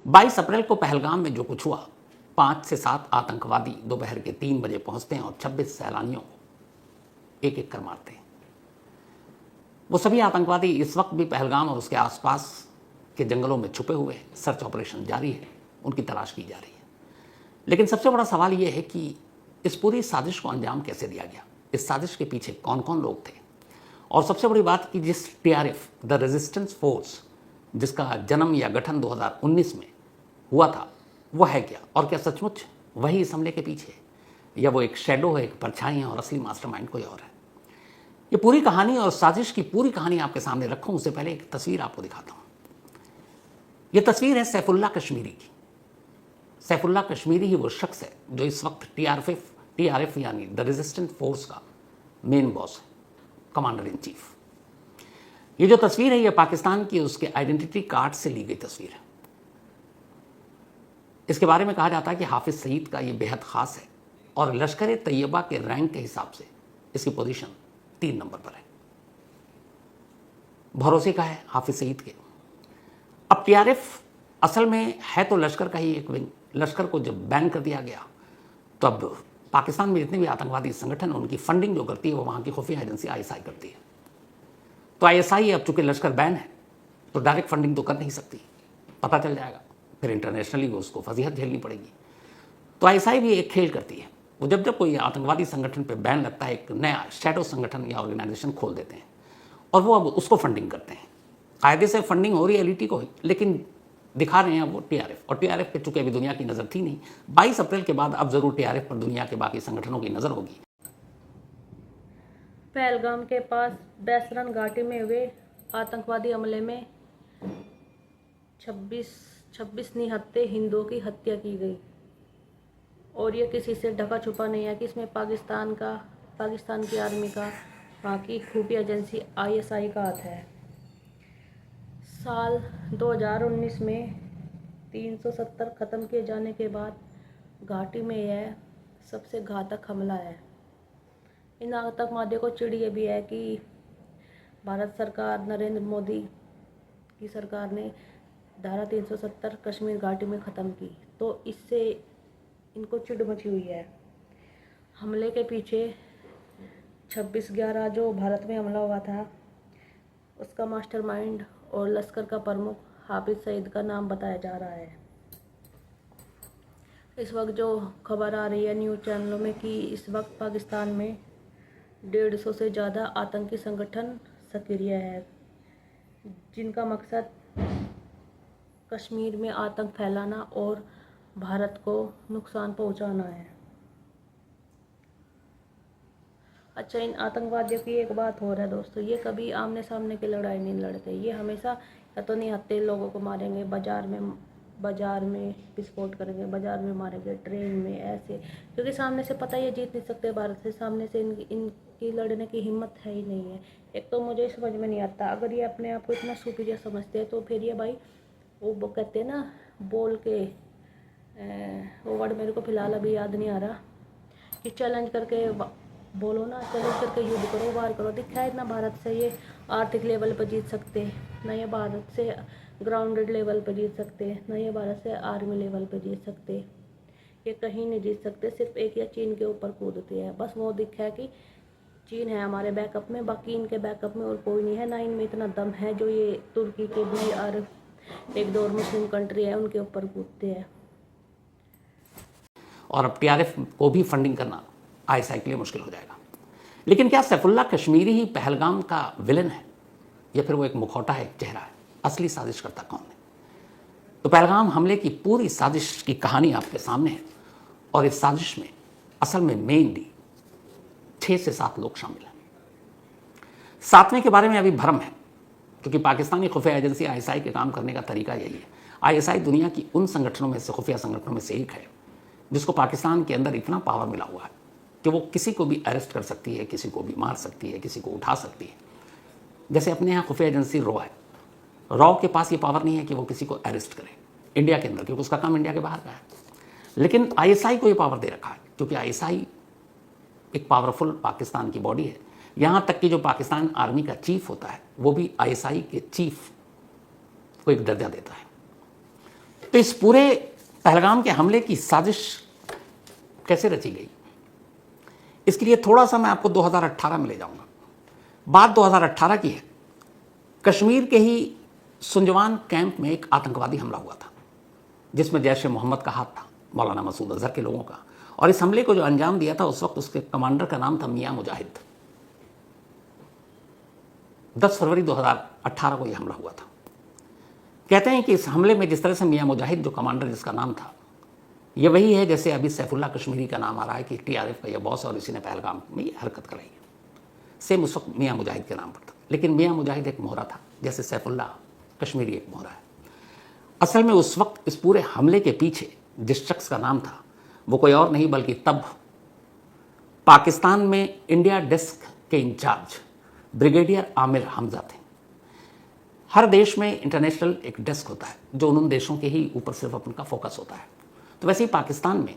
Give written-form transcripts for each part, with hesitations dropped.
22 अप्रैल को पहलगाम में जो कुछ हुआ, 5 से 7 आतंकवादी दोपहर के 3 बजे पहुंचते हैं और 26 सैलानियों को एक एक कर मारते हैं। वो सभी आतंकवादी इस वक्त भी पहलगाम और उसके आसपास के जंगलों में छुपे हुए हैं। सर्च ऑपरेशन जारी है, उनकी तलाश की जा रही है। लेकिन सबसे बड़ा सवाल यह है कि इस पूरी साजिश को अंजाम कैसे दिया गया, इस साजिश के पीछे कौन कौन लोग थे, और सबसे बड़ी बात कि जिस टीआरएफ द रेजिस्टेंस फोर्स जिसका जन्म या गठन 2019 में हुआ था, वो है क्या, और क्या सचमुच वही इस हमले के पीछे है, या वो एक शैडो है, एक परछाई है और असली मास्टरमाइंड कोई और है। ये पूरी कहानी और साजिश की पूरी कहानी आपके सामने रखूं उससे पहले एक तस्वीर आपको दिखाता हूं। यह तस्वीर है सैफुल्लाह कश्मीरी की। सैफुल्लाह कश्मीरी ही वो शख्स है जो इस वक्त टीआरएफ यानी द रेजिस्टेंस फोर्स का मेन बॉस है, कमांडर इन चीफ। ये जो तस्वीर है, ये पाकिस्तान की उसके आइडेंटिटी कार्ड से ली गई तस्वीर है। इसके बारे में कहा जाता है कि हाफिज सईद का ये बेहद खास है और लश्कर तैयबा के रैंक के हिसाब से इसकी पोजीशन 3 नंबर पर है। भरोसे का है हाफिज सईद के। अब टीआरएफ असल में है तो लश्कर का ही एक विंग। लश्कर को जब बैन कर दिया गया तो अब पाकिस्तान में जितने भी आतंकवादी संगठन हैं उनकी फंडिंग जो करती है वो वहाँ की खुफिया एजेंसी आईएसआई करती है। तो आईएसआई अब चूंकि लश्कर बैन है तो डायरेक्ट फंडिंग तो कर नहीं सकती, पता चल जाएगा, फिर इंटरनेशनली उसको फजीहत झेलनी पड़ेगी। तो आईएसआई भी एक खेल करती है, वो जब जब कोई आतंकवादी संगठन पर बैन लगता है एक नया शैडो संगठन या ऑर्गेनाइजेशन खोल देते हैं और वो अब उसको फंडिंग करते हैं। कायदे से फंडिंग हो रही है एलईटी को, लेकिन दिखा रहे हैं वो टीआरएफ, और टीआरएफ पे चूंकि अभी दुनिया की नज़र थी नहीं, 22 अप्रैल के बाद अब जरूर टीआरएफ पर दुनिया के बाकी संगठनों की नज़र होगी। पहलगाम के पास बैसरन घाटी में हुए आतंकवादी हमले में 26 निहत्थे हिंदुओं की हत्या की गई, और ये किसी से ढका छुपा नहीं है कि इसमें पाकिस्तान की आर्मी का, वहाँ की खुफिया एजेंसी आईएसआई का हाथ है। साल 2019 में 370 ख़त्म किए जाने के बाद घाटी में यह सबसे घातक हमला है। इन आतंकवादियों को चिढ़ ये भी है कि भारत सरकार, नरेंद्र मोदी की सरकार ने धारा 370 कश्मीर घाटी में ख़त्म की, तो इससे इनको चिढ़ मची हुई है। हमले के पीछे 26/11 जो भारत में हमला हुआ था उसका मास्टरमाइंड और लश्कर का प्रमुख हाफिज सईद का नाम बताया जा रहा है। इस वक्त जो खबर आ रही है न्यूज़ चैनलों में कि इस वक्त पाकिस्तान में 150 से ज़्यादा आतंकी संगठन सक्रिय है, जिनका मकसद कश्मीर में आतंक फैलाना और भारत को नुकसान पहुंचाना है। अच्छा, इन आतंकवादियों की एक बात हो रहा है दोस्तों, ये कभी आमने सामने की लड़ाई नहीं लड़ते। ये हमेशा या तो निहत्थे लोगों को मारेंगे, बाजार में विस्फोट करेंगे, बाजार में मारेंगे, ट्रेन में, ऐसे, क्योंकि सामने से पता ये जीत नहीं सकते भारत से, सामने से इनकी लड़ने की हिम्मत है ही नहीं है। एक तो मुझे समझ में नहीं आता, अगर ये अपने आप को इतना सुपीरियर समझते हैं तो फिर ये भाई वो कहते हैं ना, बोल के वो वर्ड मेरे को फिलहाल अभी याद नहीं आ रहा, कि चैलेंज करके बोलो ना, चैलेंज करके युद्ध करो, वार करो। दिखा है इतना भारत से ये आर्थिक लेवल पर जीत सकते, ना ये भारत से ग्राउंडेड लेवल पर जीत सकते, ना ये भारत से आर्मी लेवल पर जीत सकते, ये कहीं नहीं जीत सकते। सिर्फ एक या चीन के ऊपर कूदते हैं, बस वो दिखा है कि चीन है हमारे बैकअप में, बाकी इनके बैकअप में और कोई नहीं है। ना इनमें इतना दम है जो ये तुर्की के भी और एक दो और मुस्लिम कंट्री है उनके ऊपर कूदते हैं। और अब टीआरएफ को भी फंडिंग करना आईएसआई के लिए मुश्किल हो जाएगा। लेकिन क्या सैफुल्लाह कश्मीरी ही पहलगाम का विलन है, या फिर वो एक मुखौटा है, एक चेहरा है? असली साजिश करता कौन है? तो पहलगाम हमले की पूरी साजिश की कहानी आपके सामने है, और इस साजिश में असल में मेनली 6 से 7 लोग शामिल हैं। 7वें के बारे में अभी भ्रम है, क्योंकि पाकिस्तानी खुफिया एजेंसी आईएसआई के काम करने का तरीका यही है। आईएसआई दुनिया की उन संगठनों में से, खुफिया संगठनों में से एक है जिसको पाकिस्तान के अंदर इतना पावर मिला हुआ है कि वो किसी को भी अरेस्ट कर सकती है, किसी को भी मार सकती है, किसी को उठा सकती है। जैसे अपने यहाँ खुफिया एजेंसी रॉ है, रॉ के पास ये पावर नहीं है कि वो किसी को अरेस्ट करे इंडिया के अंदर, क्योंकि उसका काम इंडिया के बाहर का है। लेकिन आईएसआई को ये पावर दे रखा है, क्योंकि आईएसआई एक पावरफुल पाकिस्तान की बॉडी है। यहाँ तक कि जो पाकिस्तान आर्मी का चीफ होता है वो भी आईएसआई के चीफ को एक दर्जा देता है। तो इस पूरे पहलगाम के हमले की साजिश कैसे रची गई, इसके लिए थोड़ा सा मैं आपको 2018 में ले जाऊंगा। बात 2018 की है। कश्मीर के ही सुंजवान कैंप में एक आतंकवादी हमला हुआ था जिसमें जैश ए मोहम्मद का हाथ था, मौलाना मसूद अजहर के लोगों का। और इस हमले को जो अंजाम दिया था उस वक्त उसके कमांडर का नाम था मियां मुजाहिद। 10 फरवरी 2018 को यह हमला हुआ था। कहते हैं कि इस हमले में जिस तरह से मियां मुजाहिद जो कमांडर जिसका नाम था, ये वही है जैसे अभी सैफुल्लाह कश्मीरी का नाम आ रहा है कि टीआरएफ का यह बॉस और इसी ने पहलगाम में ये हरकत कराई है। सेम उस वक्त मियां मुजाहिद के नाम पर था, लेकिन मियां मुजाहिद एक मोहरा था जैसे सैफुल्लाह कश्मीरी एक मोहरा है। असल में उस वक्त इस पूरे हमले के पीछे जिस शख्स का नाम था वो कोई और नहीं बल्कि तब पाकिस्तान में इंडिया डेस्क के इंचार्ज ब्रिगेडियर आमिर हमजा थे। हर देश में इंटरनेशनल एक डेस्क होता है जो उन देशों के ही ऊपर सिर्फ उनका फोकस होता है। तो वैसे ही पाकिस्तान में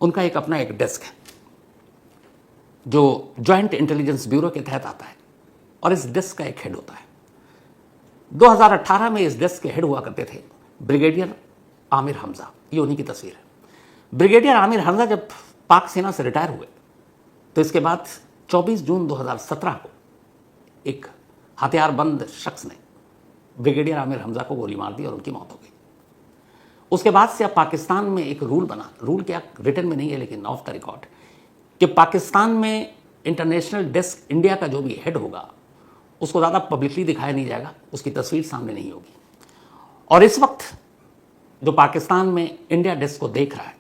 उनका एक अपना एक डेस्क है जो जॉइंट इंटेलिजेंस ब्यूरो के तहत आता है और इस डेस्क का एक हेड होता है। 2018 में इस डेस्क के हेड हुआ करते थे ब्रिगेडियर आमिर हमजा। ये उन्हीं की तस्वीर है। ब्रिगेडियर आमिर हमजा जब पाक सेना से रिटायर हुए तो इसके बाद 24 जून 2017 को एक हथियारबंद शख्स ने ब्रिगेडियर आमिर हमजा को गोली मार दी और उनकी मौत हो गई। उसके बाद से अब पाकिस्तान में एक रूल बना, रूल क्या रिटन में नहीं है लेकिन ऑफ द रिकॉर्ड, कि पाकिस्तान में इंटरनेशनल डेस्क इंडिया का जो भी हेड होगा उसको ज़्यादा पब्लिकली दिखाया नहीं जाएगा, उसकी तस्वीर सामने नहीं होगी। और इस वक्त जो पाकिस्तान में इंडिया डेस्क को देख रहा है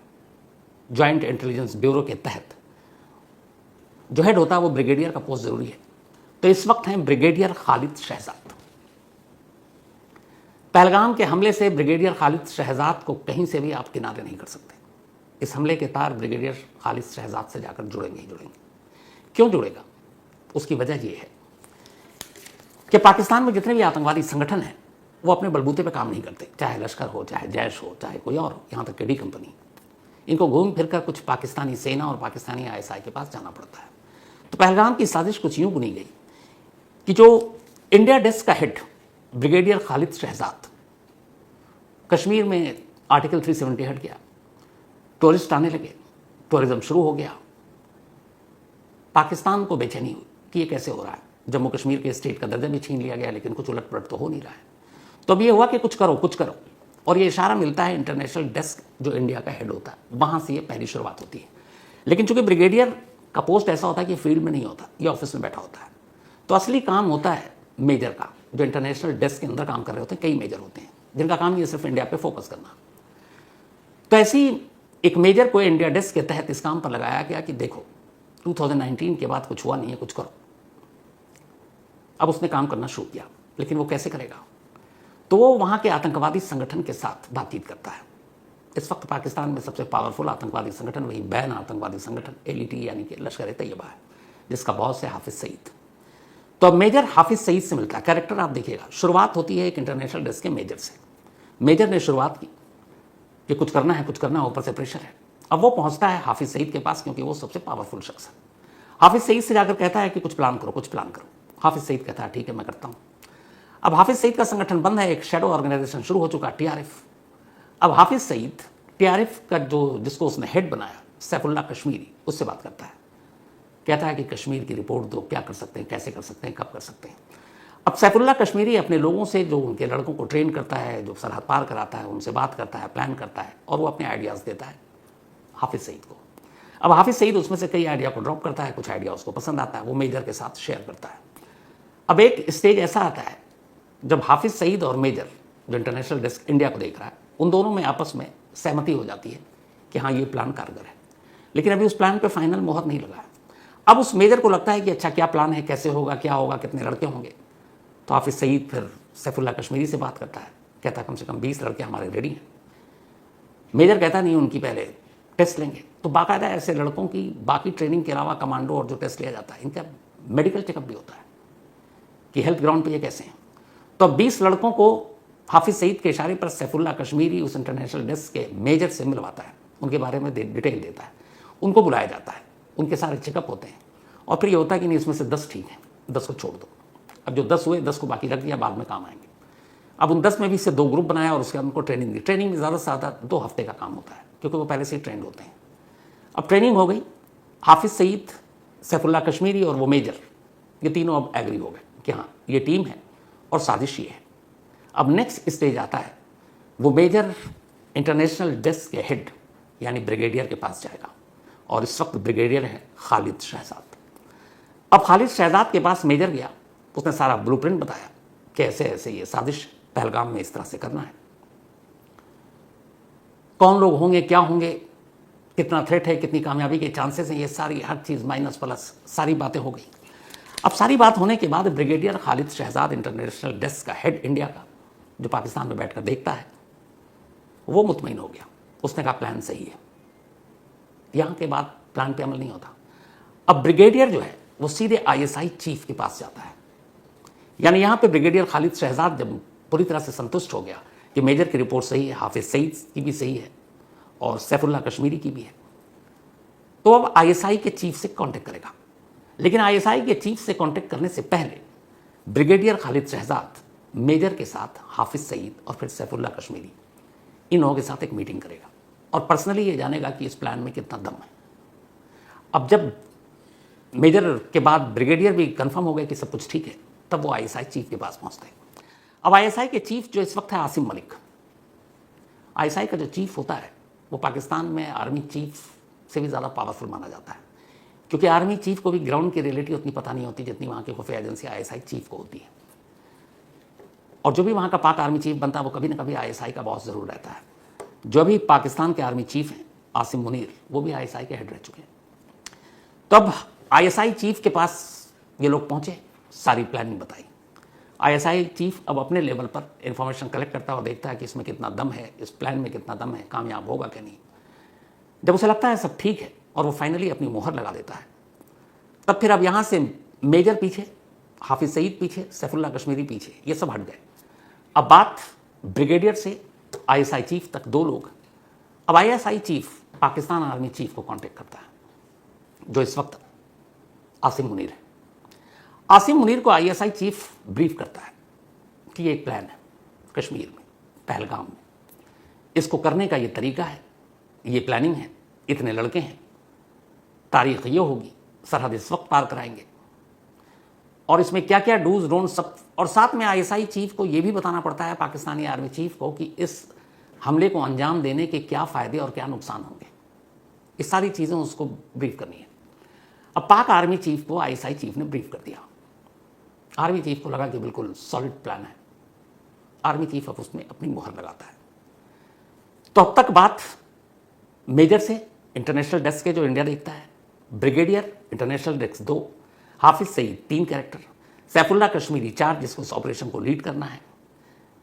जॉइंट इंटेलिजेंस ब्यूरो के तहत जो हेड होता है वो ब्रिगेडियर का पोस्ट जरूरी है। तो इस वक्त हैं ब्रिगेडियर खालिद शहजाद। पहलगाम के हमले से ब्रिगेडियर खालिद शहजाद को कहीं से भी आप किनारे नहीं कर सकते। इस हमले के तार ब्रिगेडियर खालिद शहजाद से जाकर जुड़ेंगे ही जुड़ेंगे। क्यों जुड़ेगा? उसकी वजह यह है कि पाकिस्तान में जितने भी आतंकवादी संगठन हैं वो अपने बलबूते पे काम नहीं करते, चाहे लश्कर हो, चाहे जैश हो, चाहे कोई और हो, यहाँ तक कि डी कंपनी। इनको घूम फिर कर कुछ पाकिस्तानी सेना और पाकिस्तानी आईएसआई के पास जाना पड़ता है। तो पहलगाम की साजिश कुछ यूँ बुनी गई कि जो इंडिया डेस्क का हेड ब्रिगेडियर खालिद शहजाद कश्मीर में आर्टिकल 370 हट गया, टूरिस्ट आने लगे, टूरिज्म शुरू हो गया। पाकिस्तान को बेचैनी हुई कि ये कैसे हो रहा है। जम्मू कश्मीर के स्टेट का दर्जा भी छीन लिया गया लेकिन कुछ उलट पलट तो हो नहीं रहा है। तो अब ये हुआ कि कुछ करो कुछ करो, और ये इशारा मिलता है इंटरनेशनल डेस्क जो इंडिया का हेड होता है, वहाँ से ये पहली शुरुआत होती है। लेकिन चूंकि ब्रिगेडियर का पोस्ट ऐसा होता है कि फील्ड में नहीं होता, ये ऑफिस में बैठा होता है, तो असली काम होता है मेजर का, जो इंटरनेशनल डेस्क के अंदर काम कर रहे होते हैं। कई मेजर होते हैं जिनका काम ये सिर्फ इंडिया पे फोकस करना। तो ऐसी एक मेजर को इंडिया डेस्क के तहत इस काम पर लगाया गया कि देखो 2019 के बाद कुछ हुआ नहीं है, कुछ करो। अब उसने काम करना शुरू किया, लेकिन वो कैसे करेगा? तो वो वहाँ के आतंकवादी संगठन के साथ बातचीत करता है। इस वक्त पाकिस्तान में सबसे पावरफुल आतंकवादी संगठन वही बैन आतंकवादी संगठन LET यानी कि लश्कर-ए-तैयबा है, जिसका बॉस है हाफिज सईद। तो अब मेजर हाफिज सईद से मिलता है। कैरेक्टर आप देखिएगा, शुरुआत होती है एक इंटरनेशनल डेस्क के मेजर से। मेजर ने शुरुआत की कि कुछ करना है कुछ करना है, ऊपर से प्रेशर है। अब वो पहुंचता है हाफिज सईद के पास क्योंकि वो सबसे पावरफुल शख्स है। हाफिज सईद से जाकर कहता है कि कुछ प्लान करो कुछ प्लान करो। हाफिज सईद कहता है ठीक है मैं करता हूँ। अब हाफिज सईद का संगठन बंद है, एक शैडो ऑर्गेनाइजेशन शुरू हो चुका है, TRF। अब हाफिज सईद TRF का जिसको उसने हेड बनाया सैफुल्लाह कश्मीरी, उससे बात करता है। कहता है कि कश्मीर की रिपोर्ट दो, क्या कर सकते हैं, कैसे कर सकते हैं, कब कर सकते हैं। अब सैफुल्लाह कश्मीरी अपने लोगों से, जो उनके लड़कों को ट्रेन करता है, जो सरहद पार कराता है, उनसे बात करता है, प्लान करता है और वो अपने आइडियाज़ देता है हाफिज सईद को। अब हाफिज सईद उसमें से कई आइडिया को ड्रॉप करता है, कुछ आइडिया उसको पसंद आता है, वो मेजर के साथ शेयर करता है। अब एक स्टेज ऐसा आता है जब हाफिज सईद और मेजर जो इंटरनेशनल डेस्क इंडिया को देख रहा है, उन दोनों में आपस में सहमति हो जाती है कि हाँ ये प्लान कारगर है। लेकिन अभी उस प्लान पे फाइनल मोहर नहीं लगा है। अब उस मेजर को लगता है कि अच्छा क्या प्लान है, कैसे होगा, क्या होगा, कितने लड़के होंगे। तो हाफिज सईद फिर सैफुल्लाह कश्मीरी से बात करता है, कहता है कम से कम 20 लड़के हमारे रेडी हैं। मेजर कहता नहीं उनकी पहले टेस्ट लेंगे। तो बाकायदा ऐसे लड़कों की बाकी ट्रेनिंग के अलावा कमांडो और जो टेस्ट लिया जाता है, इनका मेडिकल चेकअप भी होता है कि हेल्थ ग्राउंड पे ये कैसे हैं। तो 20 लड़कों को हाफिज सईद के इशारे पर सैफुल्लाह कश्मीरी उस इंटरनेशनल डेस्क के मेजर से मिलवाता है, उनके बारे में डिटेल देता है, उनको बुलाया जाता है, उनके सारे चेकअप होते हैं और फिर ये होता है कि नहीं इसमें से 10 ठीक हैं, 10 को छोड़ दो। अब जो 10 हुए 10 को बाकी रख दिया, बाद में काम आएंगे। अब उन 10 में भी से 2 ग्रुप बनाया और उसके बाद उनको ट्रेनिंग दी। ट्रेनिंग में ज़्यादा से ज़्यादा 2 हफ्ते का काम होता है, क्योंकि वो पहले से ही ट्रेंड होते हैं। अब ट्रेनिंग हो गई, हाफिज़ सईद, सैफुल्लाह कश्मीरी और वो मेजर, ये तीनों अब एग्री हो गए कि हाँ ये टीम है और साजिश ये है। अब नेक्स्ट स्टेज आता है, वो मेजर इंटरनेशनल डेस्क के हेड यानी ब्रिगेडियर के पास जाएगा, और इस वक्त ब्रिगेडियर है खालिद शहजाद। अब खालिद शहजाद के पास मेजर गया, उसने सारा ब्लूप्रिंट बताया कि ऐसे ऐसे ये साजिश पहलगाम में इस तरह से करना है, कौन लोग होंगे, क्या होंगे, कितना थ्रेट है, कितनी कामयाबी के चांसेस हैं, ये सारी हर चीज़ माइनस प्लस सारी बातें हो गई। अब सारी बात होने के बाद brigadier Khalid Shahzad international desk का हेड इंडिया का, जो पाकिस्तान में बैठकर देखता है, वो मुतमईन हो गया। उसने कहा प्लान सही है, यहाँ के बाद प्लान पे अमल नहीं होता। अब ब्रिगेडियर जो है वो सीधे आईएसआई चीफ के पास जाता है। यानी यहाँ पे ब्रिगेडियर खालिद शहजाद जब पूरी तरह से संतुष्ट हो गया कि मेजर की रिपोर्ट सही है, हाफिज सईद की भी सही है और सैफुल्लाह कश्मीरी की भी है, तो अब आईएसआई के चीफ से कांटेक्ट करेगा। लेकिन आईएसआई के चीफ से कांटेक्ट करने से पहले ब्रिगेडियर खालिद शहजाद मेजर के साथ, हाफिज सईद और फिर सैफुल्लाह कश्मीरी, इन लोगों के साथ एक मीटिंग करेगा और पर्सनली ये जानेगा कि इस प्लान में कितना दम है। अब जब मेजर के बाद ब्रिगेडियर भी कंफर्म हो गए कि सब कुछ ठीक है, तब वो आईएसआई चीफ के पास पहुंचते हैं। अब आईएसआई के चीफ जो इस वक्त है आसिम मलिक, आईएसआई का जो चीफ होता है वो पाकिस्तान में आर्मी चीफ से भी ज़्यादा पावरफुल माना जाता है, क्योंकि आर्मी चीफ को भी ग्राउंड की रियलिटी उतनी पता नहीं होती जितनी वहाँ की खुफिया एजेंसी आईएसआई चीफ को होती है। और जो भी वहाँ का पाक आर्मी चीफ बनता है वो कभी ना कभी आईएसआई का बॉस ज़रूर रहता है। जो भी पाकिस्तान के आर्मी चीफ हैं आसिम मुनीर, वो भी आईएसआई के हेड रह चुके हैं। तब आईएसआई चीफ के पास ये लोग पहुँचे, सारी प्लानिंग बताई। आईएसआई चीफ अब अपने लेवल पर इंफॉर्मेशन कलेक्ट करता है और देखता है कि इसमें कितना दम है, इस प्लान में कितना दम है, कामयाब होगा कि नहीं। जब उसे लगता है सब ठीक है और वो फाइनली अपनी मोहर लगा देता है, तब फिर अब यहाँ से मेजर पीछे, हाफिज सईद पीछे, सैफुल्लाह कश्मीरी पीछे, ये सब हट गए। अब बात ब्रिगेडियर से आईएसआई चीफ तक 2 लोग। अब ISI chief Pakistan army chief को कांटेक्ट करता है, जो इस वक्त आसिम मुनीर है। आसिम मुनीर को आईएसआई चीफ ब्रीफ करता है कि ये एक प्लान है कश्मीर में, पहलगाम में, इसको करने का ये तरीका है, ये प्लानिंग है, इतने लड़के हैं, तारीख ये होगी, सरहद इस वक्त पार कराएंगे, और इसमें क्या क्या डूज डोंट सब। और साथ में आईएसआई चीफ को ये भी बताना पड़ता है पाकिस्तानी आर्मी चीफ को कि इस हमले को अंजाम देने के क्या फ़ायदे और क्या नुकसान होंगे। इस सारी चीज़ें उसको ब्रीफ करनी है। अब पाक आर्मी चीफ को आईएसआई चीफ ने ब्रीफ कर दिया। आर्मी चीफ को लगा कि बिल्कुल सॉलिड प्लान है। आर्मी चीफ अब उसमें अपनी मोहर लगाता है। तो अब तक बात मेजर से इंटरनेशनल डेस्क के जो इंडिया देखता है, brigadier international desk 2, Hafiz Saeed 3 character, Saifullah Kashmiri 4 जिसको इस ऑपरेशन को लीड करना है,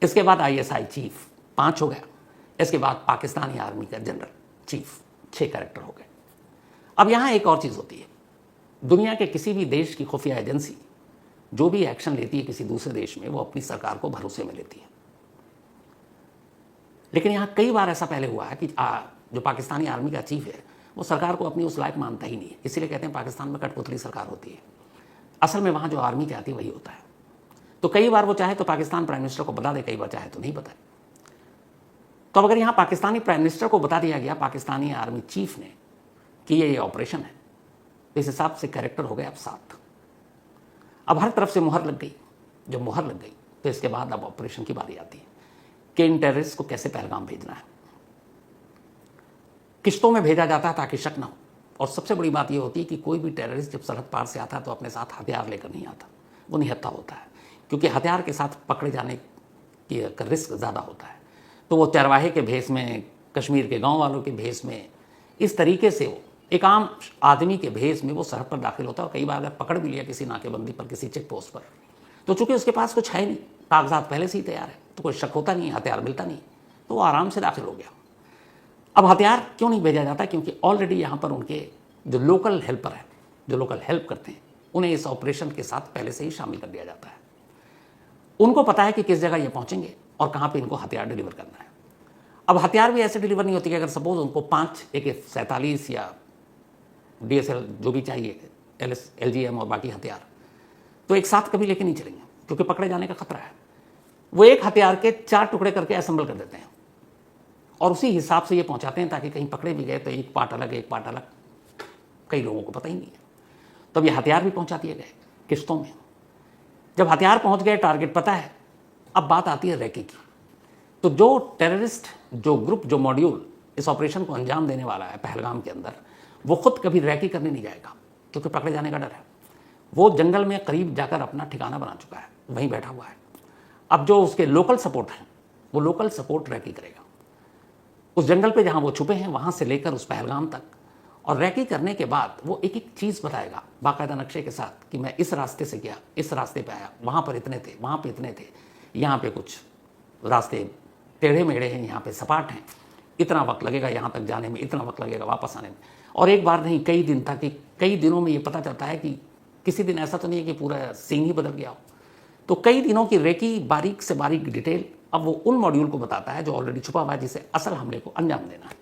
इसके बाद आईएसआई चीफ 5 हो गया, इसके बाद पाकिस्तानी आर्मी का जनरल चीफ 6 कैरेक्टर हो गए। अब यहाँ एक और चीज़ होती है, दुनिया के किसी भी देश की खुफिया एजेंसी जो भी एक्शन लेती है किसी दूसरे देश में, वो अपनी सरकार को भरोसे में लेती है। लेकिन यहाँ कई बार ऐसा पहले हुआ है कि जो पाकिस्तानी आर्मी का चीफ है वो सरकार को अपनी उस लायक मानता ही नहीं है। इसीलिए कहते हैं पाकिस्तान में कठपुतली सरकार होती है। असल में वहाँ जो आर्मी चाहती है वही होता है। तो कई बार वो चाहे तो पाकिस्तान प्राइम मिनिस्टर को बता दे, कई बार चाहे तो नहीं बताए। तो अब अगर यहाँ पाकिस्तानी प्राइम मिनिस्टर को बता दिया गया पाकिस्तानी आर्मी चीफ ने कि ये ऑपरेशन है, तो इस हिसाब से कैरेक्टर हो गए अब 7। अब हर तरफ से मुहर लग गई। जब मुहर लग गई तो इसके बाद अब ऑपरेशन की बारी आती है कि इन टेररिस्ट को कैसे पहलगाम भेजना है। किश्तों में भेजा जाता है ताकि शक ना हो। और सबसे बड़ी बात यह होती है कि कोई भी टेररिस्ट जब सरहद पार से आता है तो अपने साथ हथियार लेकर नहीं आता, वो निहत्था होता है, क्योंकि हथियार के साथ पकड़े जाने की रिस्क ज़्यादा होता है। तो वो चरवाहे के भेष में, कश्मीर के गाँव वालों के भेष में, इस तरीके से वो एक आम आदमी के भेष में वो सरहद पर दाखिल होता है। और कई बार अगर पकड़ भी लिया किसी नाकेबंदी पर, किसी चेक पोस्ट पर, तो चूंकि उसके पास कुछ है नहीं, कागजात पहले से ही तैयार है, तो कोई शक होता नहीं, हथियार मिलता नहीं, तो वो आराम से दाखिल हो गया। अब हथियार क्यों नहीं भेजा जाता? क्योंकि ऑलरेडी यहाँ पर उनके जो लोकल हेल्पर हैं, जो लोकल हेल्प करते हैं, उन्हें इस ऑपरेशन के साथ पहले से ही शामिल कर दिया जाता है। उनको पता है कि किस जगह ये पहुँचेंगे और कहाँ पर इनको हथियार डिलीवर करना है। अब हथियार भी ऐसे डिलीवर नहीं होती कि अगर सपोज उनको 5 AK-47 या DSL जो भी चाहिए, LGM और बाकी हथियार, तो एक साथ कभी लेके नहीं चलेंगे, क्योंकि पकड़े जाने का खतरा है। वो एक हथियार के 4 टुकड़े करके असेंबल कर देते हैं और उसी हिसाब से ये पहुंचाते हैं ताकि कहीं पकड़े भी गए तो एक पार्ट अलग, कई लोगों को पता ही नहीं है। तब ये हथियार भी पहुंचा दिए गए किस्तों में। जब हथियार पहुंच गए, टारगेट पता है, अब बात आती है रैकी की। तो जो टेररिस्ट, जो ग्रुप, जो मॉड्यूल इस ऑपरेशन को अंजाम देने वाला है पहलगाम के अंदर, वो खुद कभी रैकी करने नहीं जाएगा क्योंकि पकड़े जाने का डर है। वो जंगल में करीब जाकर अपना ठिकाना बना चुका है, वहीं बैठा हुआ है। अब जो उसके लोकल सपोर्ट हैं, वो लोकल सपोर्ट रैकी करेगा उस जंगल पे जहां वो छुपे हैं, वहां से लेकर उस पहलगाम तक। और रैकी करने के बाद वो एक एक चीज़ बताएगा बाकायदा नक्शे के साथ कि मैं इस रास्ते से गया, इस रास्ते पे आया, वहाँ पर इतने थे, वहाँ पे इतने थे, यहाँ पे कुछ रास्ते टेढ़े मेढ़े हैं, यहाँ पे सपाट हैं, इतना वक्त लगेगा यहाँ तक जाने में, इतना वक्त लगेगा वापस आने में। और एक बार नहीं, कई दिन तक, कई दिनों में ये पता चलता है कि किसी दिन ऐसा तो नहीं है कि पूरा सीन ही बदल गया हो। तो कई दिनों की रेकी, बारीक से बारीक डिटेल, अब वो उन मॉड्यूल को बताता है जो ऑलरेडी छुपा हुआ है, जिसे असल हमले को अंजाम देना है।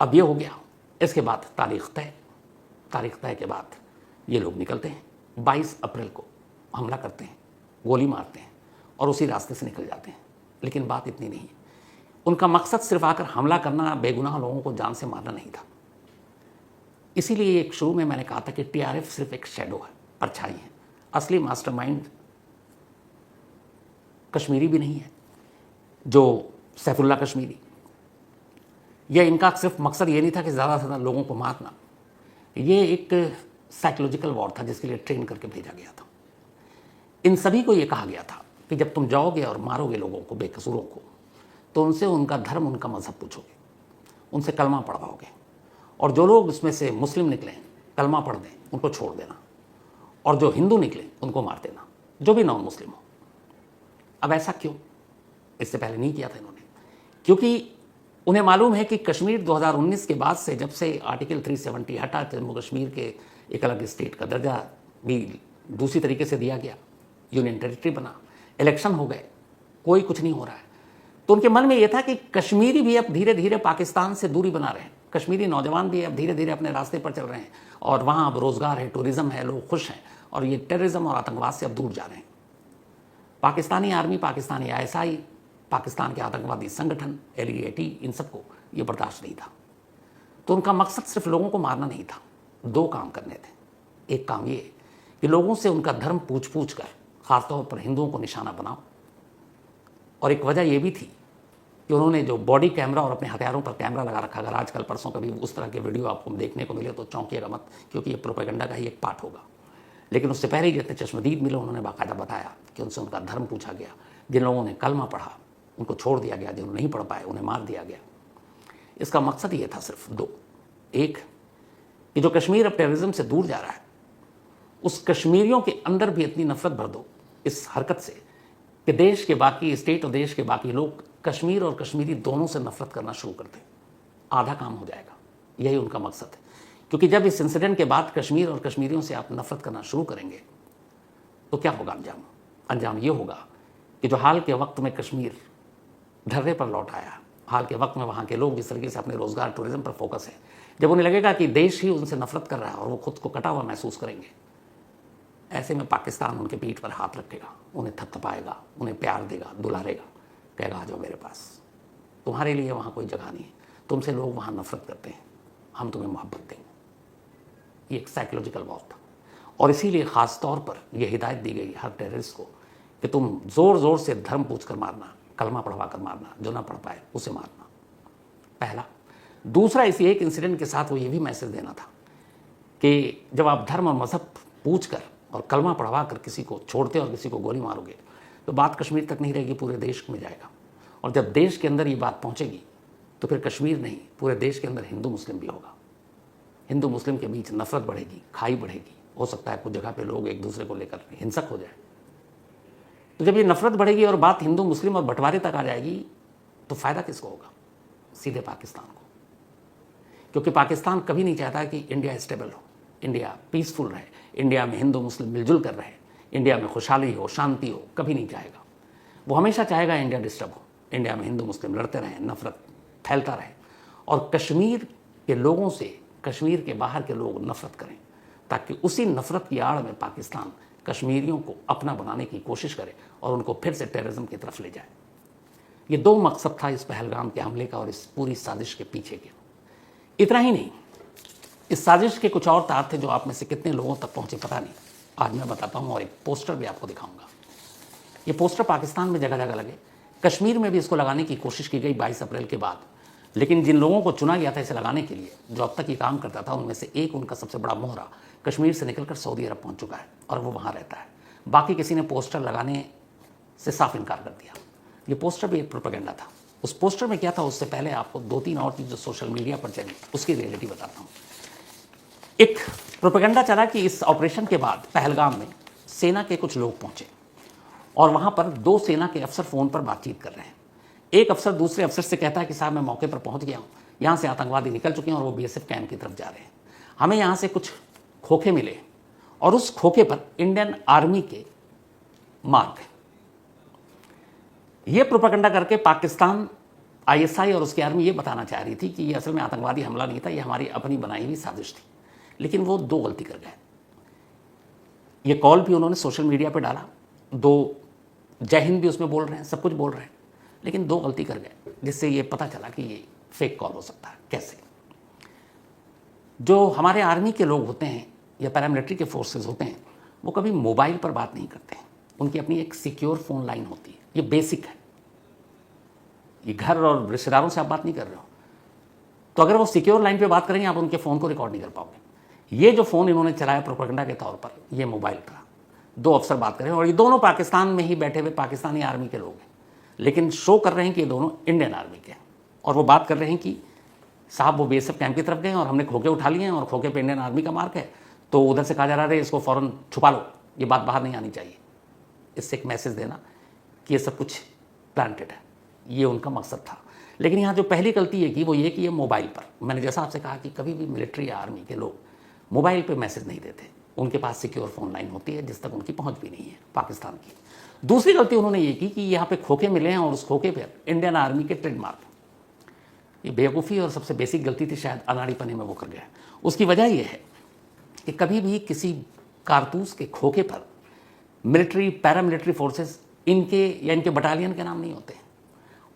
अब ये हो गया। इसके बाद तारीख तय के बाद ये लोग निकलते हैं। 22 अप्रैल को हमला करते हैं, गोली मारते हैं और उसी रास्ते से निकल जाते हैं। लेकिन बात इतनी नहीं है, उनका मकसद सिर्फ आकर हमला करना, बेगुनाह लोगों को जान से मारना नहीं था। इसीलिए एक शुरू में मैंने कहा था कि टीआरएफ सिर्फ एक शैडो है, परछाई है। असली मास्टरमाइंड कश्मीरी भी नहीं है, जो सैफुल्ला कश्मीरी। यह इनका सिर्फ मकसद ये नहीं था कि ज़्यादा से ज़्यादा लोगों को मारना, ये एक साइकोलॉजिकल वॉर था जिसके लिए ट्रेन करके भेजा गया था। इन सभी को ये कहा गया था कि जब तुम जाओगे और मारोगे लोगों को, बेकसूरों को, तो उनसे उनका धर्म, उनका मजहब पूछोगे, उनसे कलमा पढ़वाओगे, और जो लोग इसमें से मुस्लिम निकले, कलमा पढ़ दें, उनको छोड़ देना, और जो हिंदू निकले उनको मार देना, जो भी नॉन मुस्लिम हो। अब ऐसा क्यों? इससे पहले नहीं किया था इन्होंने, क्योंकि उन्हें मालूम है कि कश्मीर 2019 के बाद से, जब से आर्टिकल 370 हटा, जम्मू कश्मीर के एक अलग स्टेट का दर्जा भी दूसरी तरीके से दिया गया, यूनियन टेरिटरी बना, इलेक्शन हो गए, कोई कुछ नहीं हो रहा है। तो उनके मन में यह था कि कश्मीरी भी अब धीरे धीरे पाकिस्तान से दूरी बना रहे हैं, कश्मीरी नौजवान भी अब धीरे धीरे अपने रास्ते पर चल रहे हैं, और वहाँ अब रोज़गार है, टूरिज़्म है, लोग खुश हैं, और ये टेररिज्म और आतंकवाद से अब दूर जा रहे हैं। पाकिस्तानी आर्मी, पाकिस्तानी ISI, पाकिस्तान के आतंकवादी संगठन, LEAT, इन सबको ये बर्दाश्त नहीं था। तो उनका मकसद सिर्फ लोगों को मारना नहीं था, 2 काम करने थे। एक काम ये कि लोगों से उनका धर्म पूछ कर, ख़ासतौर पर हिंदुओं को निशाना बनाओ। और एक वजह यह भी थी कि उन्होंने जो बॉडी कैमरा और अपने हथियारों पर कैमरा लगा रखा, अगर आजकल परसों कभी उस तरह के वीडियो आपको देखने को मिले तो चौंकिएगा मत, क्योंकि ये प्रोपेगेंडा का ही एक पार्ट होगा। लेकिन उससे पहले जितने चश्मदीद मिले, उन्होंने बाकायदा बताया कि उनसे उनका धर्म पूछा गया। जिन लोगों ने कलमा पढ़ा उनको छोड़ दिया गया, जिन्होंने नहीं पढ़ पाए उन्हें मार दिया गया। इसका मकसद ये था सिर्फ 2। एक कि जो कश्मीर अब टेररिज्म से दूर जा रहा है, उस कश्मीरियों के अंदर भी इतनी नफरत भर दो इस हरकत से कि देश के बाकी स्टेट और देश के बाकी लोग कश्मीर और कश्मीरी दोनों से नफरत करना शुरू कर दें। आधा काम हो जाएगा, यही उनका मकसद है। क्योंकि जब इस इंसिडेंट के बाद कश्मीर और कश्मीरियों से आप नफरत करना शुरू करेंगे तो क्या होगा अंजाम? अंजाम ये होगा कि जो हाल के वक्त में कश्मीर धर्रे पर लौट आया, हाल के वक्त में वहाँ के लोग इस तरीके से अपने रोज़गार, टूरिज़्म पर फोकस है, जब उन्हें लगेगा कि देश ही उनसे नफरत कर रहा है और वो खुद को कटा हुआ महसूस करेंगे, ऐसे में पाकिस्तान उनके पीठ पर हाथ रखेगा, उन्हें थपथपाएगा, उन्हें प्यार देगा, दुलारेगा, कहेगा आ जाओ मेरे पास, तुम्हारे लिए वहाँ कोई जगह नहीं है, तुमसे लोग वहाँ नफरत करते हैं, हम तुम्हें मोहब्बत देंगे। ये एक साइकोलॉजिकल वॉर था। और इसीलिए ख़ास तौर पर यह हिदायत दी गई हर टेररिस्ट को कि तुम ज़ोर ज़ोर से धर्म पूछ कर मारना, कलमा पढ़वा कर मारना, जो ना पढ़ पाए उसे मारना, पहला। दूसरा, इसी एक इंसिडेंट के साथ वो ये भी मैसेज देना था कि जब आप धर्म और मज़हब पूछ कर और कलमा पढ़वा कर किसी को छोड़ते और किसी को गोली मारोगे तो बात कश्मीर तक नहीं रहेगी, पूरे देश में जाएगा। और जब देश के अंदर ये बात पहुँचेगी तो फिर कश्मीर नहीं, पूरे देश के अंदर हिंदू मुस्लिम भी होगा। हिंदू मुस्लिम के बीच नफरत बढ़ेगी, खाई बढ़ेगी, हो सकता है कुछ जगह पे लोग एक दूसरे को लेकर हिंसक हो जाए। तो जब ये नफरत बढ़ेगी और बात हिंदू मुस्लिम और बंटवारे तक आ जाएगी तो फ़ायदा किसको होगा? सीधे पाकिस्तान को। क्योंकि पाकिस्तान कभी नहीं चाहता कि इंडिया स्टेबल हो, इंडिया पीसफुल रहे, इंडिया में हिंदू मुस्लिम मिलजुल कर रहे, इंडिया में खुशहाली हो, शांति हो, कभी नहीं चाहेगा। वो हमेशा चाहेगा इंडिया डिस्टर्ब हो, इंडिया में हिंदू मुस्लिम लड़ते रहें, नफरत फैलता रहे, और कश्मीर के लोगों से कश्मीर के बाहर के लोग नफरत करें, ताकि उसी नफरत की आड़ में पाकिस्तान कश्मीरियों को अपना बनाने की कोशिश करे और उनको फिर से टेररिज्म की तरफ ले जाए। ये दो मकसद था इस पहलगाम के हमले का और इस पूरी साजिश के पीछे के। इतना ही नहीं, इस साजिश के कुछ और तार थे जो आप में से कितने लोगों तक पहुंचे पता नहीं, आज मैं बताता हूं और एक पोस्टर भी आपको दिखाऊंगा। ये पोस्टर पाकिस्तान में जगह जगह लगे, कश्मीर में भी इसको लगाने की कोशिश की गई 22 अप्रैल के बाद, लेकिन जिन लोगों को चुना गया था इसे लगाने के लिए, जो अब तक ये काम करता था, उनमें से एक, उनका सबसे बड़ा मोहरा कश्मीर से निकलकर सऊदी अरब पहुंच चुका है और वो वहाँ रहता है। बाकी किसी ने पोस्टर लगाने से साफ इनकार कर दिया। ये पोस्टर भी एक प्रोपेगेंडा था। उस पोस्टर में क्या था, उससे पहले आपको 2-3 और चीज़ जो सोशल मीडिया पर चली उसकी रियलिटी बताता हूँ। एक प्रोपेगेंडा चला कि इस ऑपरेशन के बाद पहलगाम में सेना के कुछ लोग पहुंचे और वहाँ पर 2 सेना के अफसर फ़ोन पर बातचीत कर रहे हैं। एक अफसर दूसरे अफसर से कहता है कि साहब मैं मौके पर पहुंच गया हूँ, यहाँ से आतंकवादी निकल चुके हैं और वो BSF कैंप की तरफ जा रहे हैं, हमें यहाँ से कुछ खोखे मिले और उस खोखे पर इंडियन आर्मी के मार्क। ये प्रोपेगेंडा करके पाकिस्तान ISI और उसकी आर्मी ये बताना चाह रही थी कि ये असल में आतंकवादी हमला नहीं था, ये हमारी अपनी बनाई हुई साजिश थी। लेकिन वो 2 गलती कर गए। ये कॉल भी उन्होंने सोशल मीडिया पे डाला, 2 जय हिंद भी उसमें बोल रहे हैं, सब कुछ बोल रहे हैं, लेकिन 2 गलती कर गए जिससे ये पता चला कि ये फेक कॉल हो सकता है। कैसे? जो हमारे आर्मी के लोग होते हैं या पैरामिलिट्री के फोर्सेस होते हैं, वो कभी मोबाइल पर बात नहीं करते हैं, उनकी अपनी एक सिक्योर फ़ोन लाइन होती है। ये बेसिक है। ये घर और रिश्तेदारों से आप बात नहीं कर रहे हो, तो अगर वो सिक्योर लाइन पे बात करेंगे आप उनके फ़ोन को रिकॉर्ड नहीं कर पाओगे। ये जो फ़ोन इन्होंने चलाया प्रोपेगेंडा के तौर पर, ये मोबाइल था। 2 अफसर बात कर रहे हैं और ये दोनों पाकिस्तान में ही बैठे हुए पाकिस्तानी आर्मी के लोग हैं, लेकिन शो कर रहे हैं कि ये दोनों इंडियन आर्मी के हैं। और वो बात कर रहे हैं कि साहब वो BSF कैंप की तरफ गए और हमने खोखे उठा लिए हैं और खोखे पे इंडियन आर्मी का मार्क है, तो उधर से कहा जा रहा है इसको फ़ौरन छुपा लो, ये बात बाहर नहीं आनी चाहिए। इससे एक मैसेज देना कि ये सब कुछ प्लांटेड है, ये उनका मकसद था। लेकिन यहाँ जो पहली गलती है कि वो ये कि ये मोबाइल पर, मैंने जैसा आपसे कहा कि कभी भी मिलिट्री या आर्मी के लोग मोबाइल पे मैसेज नहीं देते, उनके पास सिक्योर फ़ोन लाइन होती है जिस तक उनकी पहुँच भी नहीं है पाकिस्तान की। दूसरी गलती उन्होंने ये की कि यहाँ पे खोखे मिले हैं और उस खोखे पर इंडियन आर्मी के ट्रेडमार्क। ये बेवकूफ़ी और सबसे बेसिक गलती थी, शायद अनाड़ीपने में वो कर गया। उसकी वजह यह है कि कभी भी किसी कारतूस के खोखे पर मिलिट्री, पैरामिलिट्री फोर्सेस इनके या इनके बटालियन के नाम नहीं होते।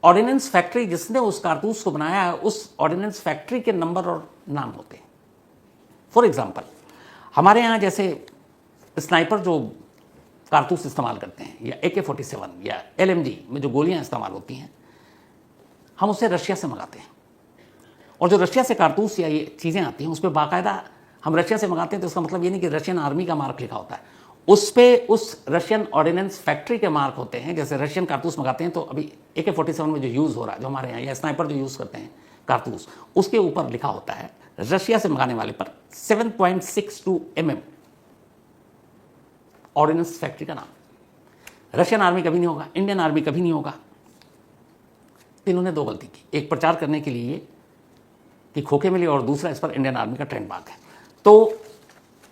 ऑर्डिनेंस फैक्ट्री जिसने उस कारतूस को बनाया है, उस ऑर्डिनेंस फैक्ट्री के नंबर और नाम होते हैं। फॉर एग्जाम्पल, हमारे यहाँ जैसे स्नाइपर जो कारतूस इस्तेमाल करते हैं या AK-47 या LMG में जो गोलियाँ इस्तेमाल होती हैं, हम उसे रशिया से मंगाते हैं। और जो रशिया से कारतूस या ये चीज़ें आती हैं उस पर बाकायदा हम रशिया से मंगाते हैं, तो इसका मतलब ये नहीं कि रशियन आर्मी का मार्क लिखा होता है, उस पर उस रशियन ऑर्डिनेंस फैक्ट्री के मार्क होते हैं। जैसे रशियन कारतूस मंगाते हैं तो अभी AK-47 में जो यूज़ हो रहा है, जो हमारे यहाँ, या स्नाइपर जो यूज़ करते हैं कारतूस, उसके ऊपर लिखा होता है रशिया से मंगाने वाले पर 7.62 mm ऑर्डिनेंस फैक्ट्री का नाम। रशियन आर्मी कभी नहीं होगा, इंडियन आर्मी कभी नहीं होगा। इन्होंने 2 गलती की, एक प्रचार करने के लिए कि खोखे मिले और दूसरा इस पर इंडियन आर्मी का ट्रेडमार्क है। तो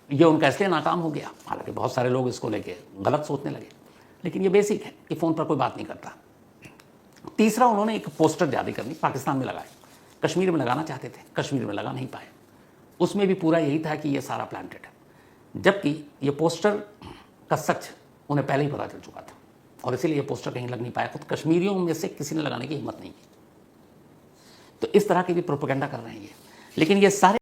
ये उनका इसलिए नाकाम हो गया। हालांकि बहुत सारे लोग इसको लेके गलत सोचने लगे, लेकिन ये बेसिक है कि फ़ोन पर कोई बात नहीं करता। तीसरा, उन्होंने एक पोस्टर जारी करनी पाकिस्तान में लगाए, कश्मीर में लगाना चाहते थे, कश्मीर में लगा नहीं पाए। उसमें भी पूरा यही था कि ये सारा प्लांटेड है, जबकि ये पोस्टर का सच उन्हें पहले ही पता चल चुका था और इसीलिए ये पोस्टर कहीं लग नहीं पाया। खुद कश्मीरियों में से किसी ने लगाने की हिम्मत नहीं की। तो इस तरह की भी प्रोपेगेंडा कर रहे हैं ये। लेकिन ये सारे